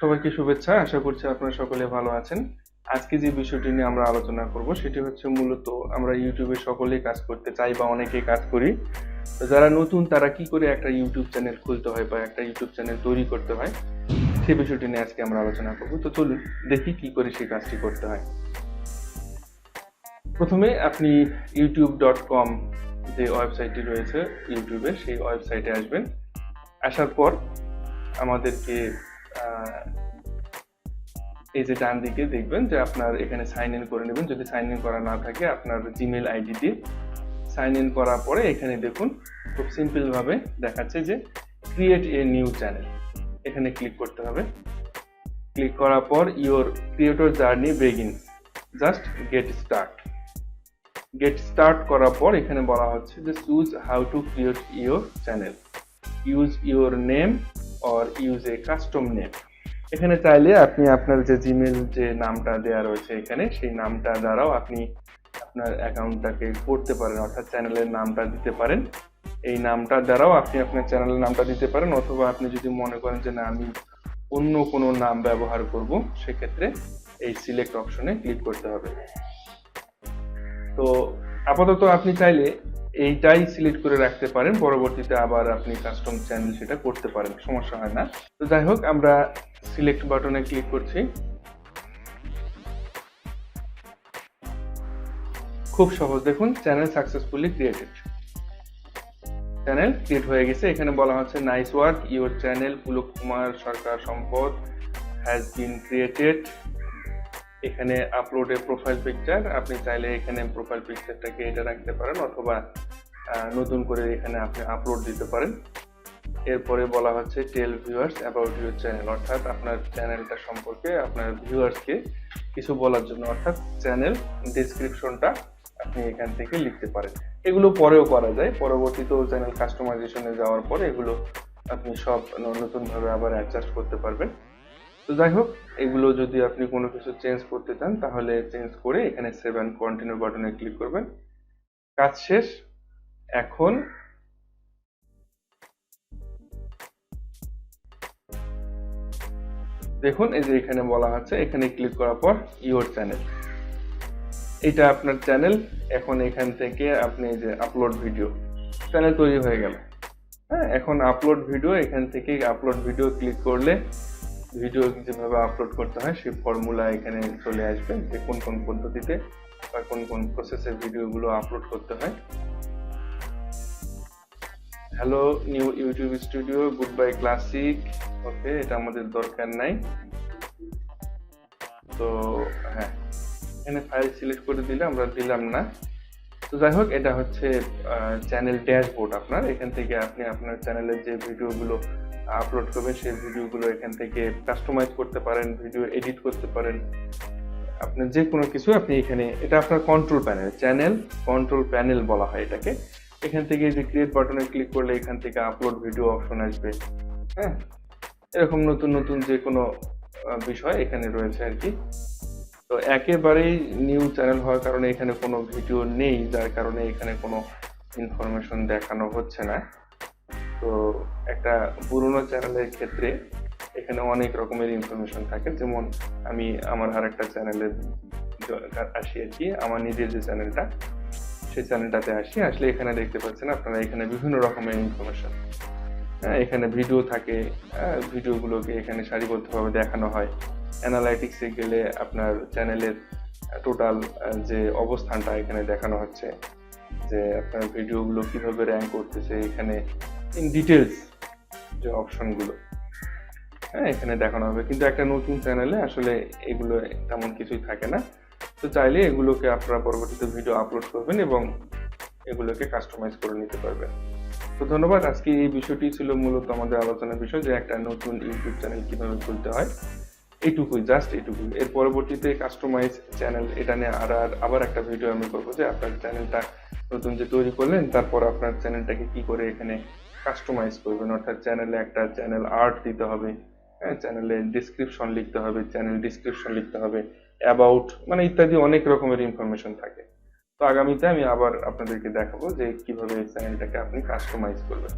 সবাইকে শুভেচ্ছা। আশা করছি আপনারা সকলে ভালো আছেন। আজকে যে বিষয়টি নিয়ে আমরা আলোচনা করব সেটি হচ্ছে মূলত আমরা ইউটিউবে সকলেই কাজ করতে চাই বা অনেকেই কাজ করি। তো যারা নতুন তারা কি করে একটা ইউটিউব চ্যানেল খুলতে হয় বা একটা ইউটিউব চ্যানেল তৈরি করতে হয় সেই বিষয়টি নিয়ে আজকে আমরা আলোচনা করব। তো চলুন দেখি কি করে সেই কাজটি করতে হয়। প্রথমে আপনি youtube.com যে ওয়েবসাইটটি রয়েছে ইউটিউবে সেই ওয়েবসাইটে আসবেন। আসার পর আমাদেরকে এই যে ডান দিকে দেখবেন যে আপনার এখানে সাইন ইন করে নেবেন। যদি সাইন ইন করা না থাকে আপনার জিমেল আইডি দিয়ে সাইন ইন করার পরে এখানে দেখুন খুব সিম্পল ভাবে দেখাচ্ছে যে ক্রিয়েট এ নিউ চ্যানেল, এখানে ক্লিক করতে হবে। ক্লিক করার পর your creator journey begins, just get start করার পর এখানে বলা হচ্ছে যে choose how to create your channel, use your name or use a custom name. এখানে চাইলে আপনি আপনার যে জিমেল যে নামটা দেওয়া রয়েছে এখানে সেই নামটা দ্বারাও আপনি আপনার অ্যাকাউন্টটাকে করতে পারেন, অর্থাৎ চ্যানেলের নামটা দিতে পারেন। এই নামটা দ্বারাও আপনি আপনার চ্যানেলের নামটা দিতে পারেন, অথবা আপনি যদি মনে করেন যে না আমি অন্য কোনো নাম ব্যবহার করব সেক্ষেত্রে এই সিলেক্ট অপশনে ক্লিক করতে হবে। তো আপাতত আপনি চাইলে এইটাই সিলেক্ট করে রাখতে পারেন, পরবর্তীতে আবার আপনি কাস্টম চ্যানেল সেটা করতে পারেন, সমস্যা হয় না। তো যাই হোক আমরা সিলেক্ট বাটনে ক্লিক করছি। খুব সহজ, দেখুন channel successfully created, channel create হয়ে গেছে। এখানে বলা হচ্ছে nice work, your channel Pulak Kumar Sarkar Sampad has been created. এখানে আপলোড এ প্রোফাইল পিকচার, আপনি চাইলে এখানে প্রোফাইল পিকচারটাকে এটা রাখতে পারেন অথবা নতুন করে এখানে আপনি আপলোড দিতে পারেন। এরপরে বলা হচ্ছে টেল ভিউয়ার্স অ্যাবাউট ইউর চ্যানেল, অর্থাৎ আপনার চ্যানেলটা সম্পর্কে আপনার ভিউয়ার্সকে কিছু বলার জন্য, অর্থাৎ চ্যানেল ডেসক্রিপশনটা আপনি এখান থেকে লিখতে পারেন। এগুলো পরেও করা যায়, পরবর্তীতেও চ্যানেল কাস্টমাইজেশনে যাওয়ার পরে এগুলো আপনি সব নতুনভাবে আবার অ্যাডজাস্ট করতে পারবেন। তো যাই হোক, এগুলো যদি আপনি কোনো কিছু চেঞ্জ করতে চান তাহলে চেঞ্জ করে এখানে সেভ অ্যান্ড কন্টিনিউ বাটনে ক্লিক করবেন। কাজ শেষ। এখন দেখুন এই যে এখানে বলা হচ্ছে, এখানে ক্লিক করার পর ইওর চ্যানেল, এটা আপনার চ্যানেল। এখন এখান থেকে আপনি যে আপলোড ভিডিও, চ্যানেল তৈরি হয়ে গেল। হ্যাঁ, এখন আপলোড ভিডিও, এখান থেকে আপলোড ভিডিও ক্লিক করলে ভিডিও যেভাবে আপলোড করতে হয় সেই ফর্মুলা এখানে চলে আসবে, যে কোন কোন পদ্ধতিতে বা কোন কোন প্রসেসে ভিডিওগুলো আপলোড করতে হয়। Hello new YouTube Studio, goodbye classic, okay এটা আমাদের দরকার নাই। তো হ্যাঁ, এখানে ফাইল সিলেক্ট করে দিলে আমরা দিলাম না। তো যাই হোক, এটা হচ্ছে চ্যানেল ড্যাশবোর্ড আপনার। এখান থেকে আপনি আপনার চ্যানেলের যে ভিডিওগুলো আপলোড করবেন সেই ভিডিওগুলো এখান থেকে কাস্টমাইজ করতে পারেন, ভিডিও এডিট করতে পারেন, আপনার যে কোনো কিছু আপনি এখানে, এটা আপনার control panel, channel control panel বলা হয় এটাকে। এখান থেকে যে ক্রিয়েট বাটনে ক্লিক করলে এখান থেকে আপলোড ভিডিও অপশন আসবে। হ্যাঁ, এরকম নতুন নতুন যে কোনো বিষয় এখানে রয়েছে আর কি। তো একেবারেই নিউ চ্যানেল হওয়ার কারণে এখানে কোনো ভিডিও নেই, যার কারণে এখানে কোনো ইনফরমেশন দেখানো হচ্ছে না। তো একটা পুরোনো চ্যানেলের ক্ষেত্রে এখানে অনেক রকমের ইনফরমেশন থাকে, যেমন আমি আমার আরেকটা চ্যানেলে আসি আর কি, আমার নিজের যে চ্যানেলটা সেই চ্যানেলটাতে আসলে এখানে দেখতে পাচ্ছেন আপনারা এখানে বিভিন্ন রকমের ইনফরমেশন। এখানে ভিডিও থাকে, ভিডিওগুলোকে এখানে সারিবদ্ধভাবে দেখানো হয়। অ্যানালাইটিক্সে গেলে আপনার চ্যানেলের টোটাল যে অবস্থানটা এখানে দেখানো হচ্ছে, যে আপনার ভিডিওগুলো কিভাবে র্যাঙ্ক করতেছে, এখানে ইন ডিটেলস যে অপশনগুলো এখানে দেখানো হবে। কিন্তু একটা নতুন চ্যানেলে আসলে এগুলো তেমন কিছুই থাকে না। তো চাইলে এগুলোকে আপনারা পরবর্তীতে ভিডিও আপলোড করবেন এবং এগুলোকে কাস্টমাইজ করে নিতে পারবেন। তো ধন্যবাদ। আজকে এই বিষয়টি ছিল মূলত আমাদের আলোচনার বিষয়, যে একটা নতুন ইউটিউব চ্যানেল কিভাবে খুলতে হয়। এইটুকুই, জাস্ট এইটুকুই। এর পরবর্তীতে কাস্টমাইজ চ্যানেল এটা নিয়ে আবার একটা ভিডিও আমি করবো, যে আপনার চ্যানেলটা নতুন যে তৈরি করলেন তারপর আপনার চ্যানেলটাকে কি করে এখানে কাস্টমাইজ করবেন, অর্থাৎ চ্যানেলে একটা চ্যানেল আর্ট দিতে হবে, চ্যানেলে ডিসক্রিপশন লিখতে হবে, চ্যানেল ডিসক্রিপশন লিখতে হবে, অ্যাবাউট মানে ইত্যাদি অনেক রকমের ইনফরমেশন থাকে। তো আগামীতে আমি আবার আপনাদেরকে দেখাবো যে কিভাবে চ্যানেলটাকে আপনি কাস্টমাইজ করবেন।